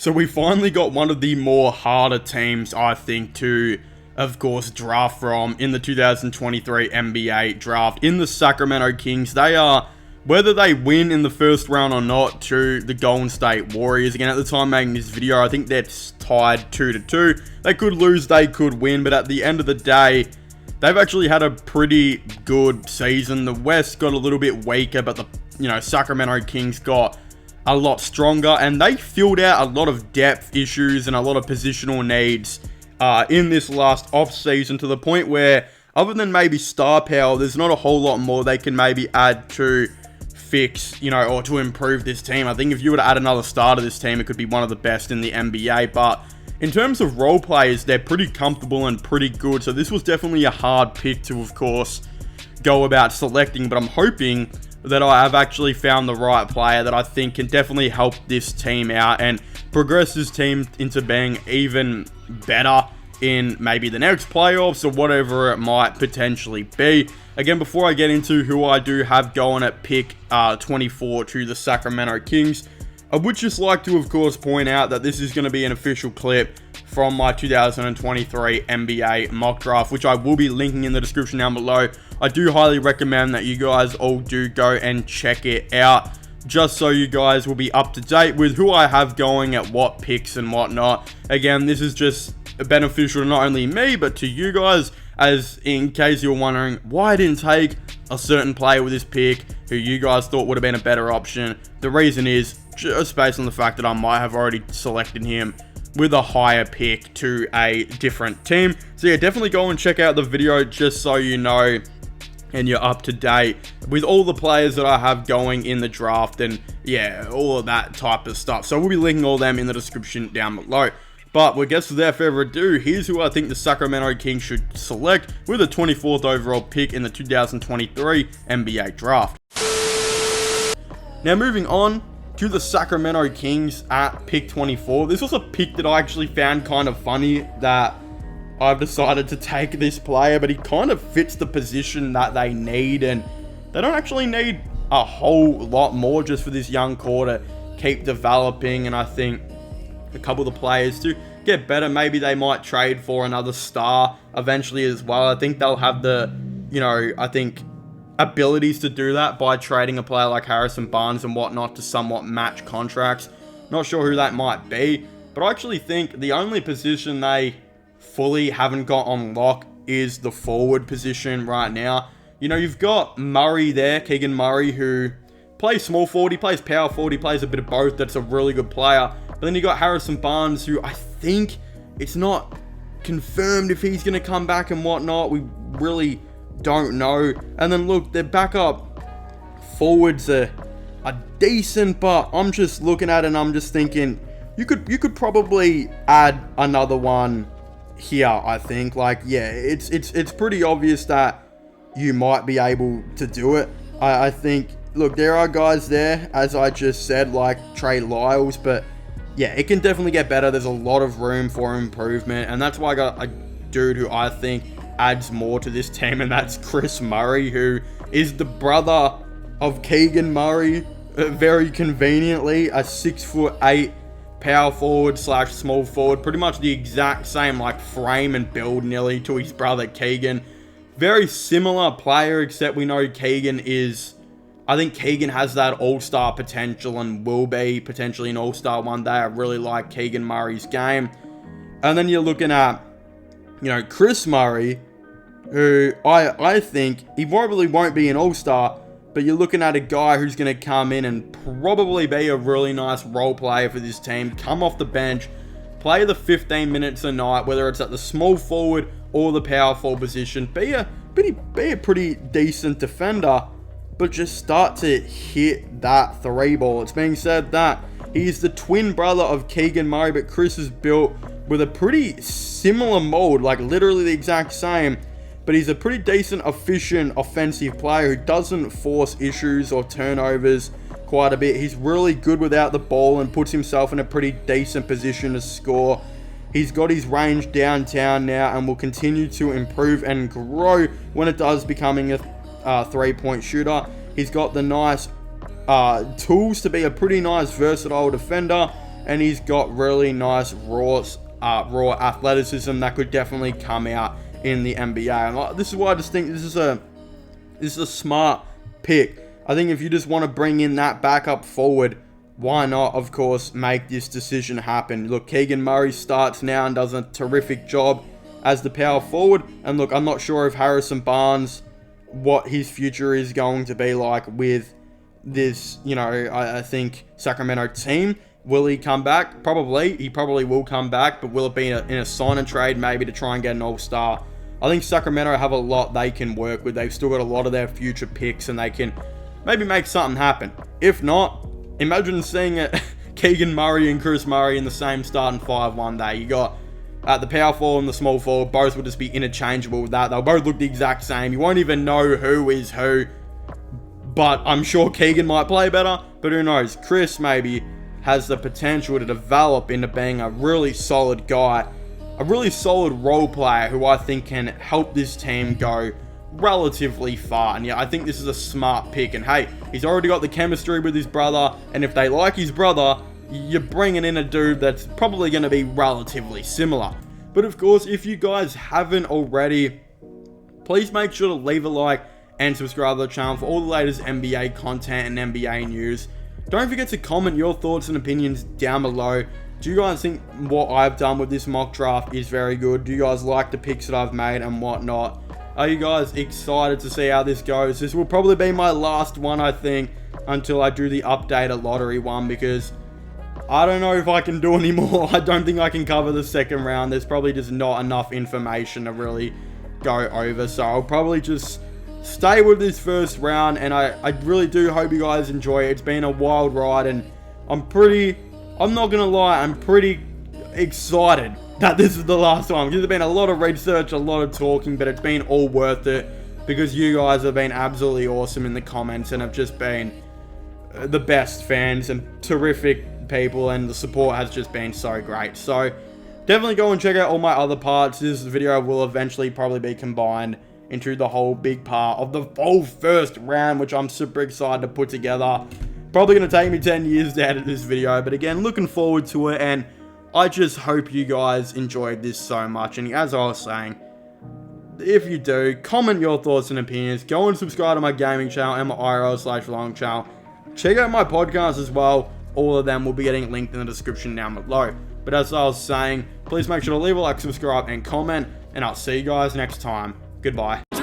So we finally got one of the more harder teams, I think, to, of course, draft from in the 2023 NBA draft in the Sacramento Kings. They are, whether they win in the first round or not, to the Golden State Warriors. Again, at the time making this video, I think they're tied 2-2. They could lose, they could win, but at the end of the day, they've actually had a pretty good season. The West got a little bit weaker, but the Sacramento Kings got a lot stronger, and they filled out a lot of depth issues and a lot of positional needs in this last offseason, to the point where, other than maybe star power, there's not a whole lot more they can maybe add to fix, or to improve this team. I think if you were to add another star to this team, it could be one of the best in the NBA, but in terms of role players, they're pretty comfortable and pretty good, so this was definitely a hard pick to, of course, go about selecting, but I'm hoping that I have actually found the right player that I think can definitely help this team out and progress this team into being even better in maybe the next playoffs or whatever it might potentially be. Again, before I get into who I do have going at pick 24 to the Sacramento Kings, I would just like to, of course, point out that this is going to be an official clip from my 2023 NBA mock draft, which I will be linking in the description down below. I do highly recommend that you guys all do go and check it out, just so you guys will be up to date with who I have going at what picks and whatnot. Again, this is just beneficial to not only me, but to you guys, as in case you're wondering why I didn't take a certain player with this pick who you guys thought would have been a better option. The reason is just based on the fact that I might have already selected him with a higher pick to a different team. So yeah, definitely go and check out the video just so you know and you're up to date with all the players that I have going in the draft and yeah, all of that type of stuff. So we'll be linking all them in the description down below. But without further ado, here's who I think the Sacramento Kings should select with the 24th overall pick in the 2023 NBA draft. Now moving on to the Sacramento Kings at pick 24. This was a pick that I actually found kind of funny that I've decided to take this player, but he kind of fits the position that they need, and they don't actually need a whole lot more just for this young core to keep developing, and I think a couple of the players to get better. Maybe they might trade for another star eventually as well. I think they'll have the, abilities to do that by trading a player like Harrison Barnes and whatnot to somewhat match contracts. Not sure who that might be, but I actually think the only position they fully haven't got on lock is the forward position right now. You've got Murray there, Keegan Murray, who plays small forward, he plays power forward, he plays a bit of both. That's a really good player. But then you got Harrison Barnes, who I think it's not confirmed if he's going to come back and whatnot. We really don't know. And then look, their backup forwards are decent, but I'm just looking at it and I'm just thinking you could probably add another one here. I think it's pretty obvious that you might be able to do it. I think, look, there are guys there, as I just said, like Trey Lyles, but yeah, it can definitely get better. There's a lot of room for improvement, and that's why I got a dude who I think adds more to this team, and that's Chris Murray, who is the brother of Keegan Murray, very conveniently, a 6'8" power forward / small forward, pretty much the exact same frame and build nearly to his brother Keegan. Very similar player, except we know Keegan has that all-star potential and will be potentially an all-star one day. I really like Keegan Murray's game. And then you're looking at, Chris Murray, who I think he probably won't be an all-star, but you're looking at a guy who's going to come in and probably be a really nice role player for this team, come off the bench, play the 15 minutes a night, whether it's at the small forward or the power forward position, be a pretty decent defender, but just start to hit that three ball. It's being said that he's the twin brother of Keegan Murray, but Chris is built with a pretty similar mold, literally the exact same, but he's a pretty decent, efficient, offensive player who doesn't force issues or turnovers quite a bit. He's really good without the ball and puts himself in a pretty decent position to score. He's got his range downtown now and will continue to improve and grow when it does becoming a three-point shooter. He's got the nice tools to be a pretty nice versatile defender. and he's got really nice raw athleticism that could definitely come out in the NBA. And this is why I just think this is a smart pick. I think if you just want to bring in that backup forward, why not, of course, make this decision happen? Look, Keegan Murray starts now and does a terrific job as the power forward. And look, I'm not sure if Harrison Barnes, what his future is going to be like with this, I think, Sacramento team. Will he come back? Probably. He probably will come back, but will it be in a sign and trade maybe to try and get an all-star? I think Sacramento have a lot they can work with. They've still got a lot of their future picks, and they can maybe make something happen. If not, imagine seeing Keegan Murray and Chris Murray in the same starting five one day. You got the power forward and the small forward. Both will just be interchangeable with that. They'll both look the exact same. You won't even know who is who. But I'm sure Keegan might play better. But who knows? Chris maybe has the potential to develop into being a really solid guy. A really solid role player who I think can help this team go relatively far. And yeah, I think this is a smart pick. And hey, he's already got the chemistry with his brother. And if they like his brother, you're bringing in a dude that's probably going to be relatively similar. But of course, if you guys haven't already, please make sure to leave a like and subscribe to the channel for all the latest NBA content and NBA news. Don't forget to comment your thoughts and opinions down below. Do you guys think what I've done with this mock draft is very good? Do you guys like the picks that I've made and whatnot? Are you guys excited to see how this goes? This will probably be my last one, I think, until I do the updated lottery one, because I don't know if I can do any more. I don't think I can cover the second round. There's probably just not enough information to really go over. So I'll probably just stay with this first round, and I really do hope you guys enjoy it. It's been a wild ride, and I'm not gonna lie, I'm pretty excited that this is the last one. There's been a lot of research, a lot of talking, but it's been all worth it because you guys have been absolutely awesome in the comments and have just been the best fans and terrific people, and the support has just been so great. So definitely go and check out all my other parts. This video will eventually probably be combined into the whole big part of the whole first round, which I'm super excited to put together. Probably going to take me 10 years to edit this video, but again, looking forward to it, and I just hope you guys enjoyed this so much. And as I was saying, if you do, comment your thoughts and opinions. Go and subscribe to my gaming channel and my IRL/vlog channel. Check out my podcast as well. All of them will be getting linked in the description down below. But as I was saying, please make sure to leave a like, subscribe, and comment, and I'll see you guys next time. Goodbye.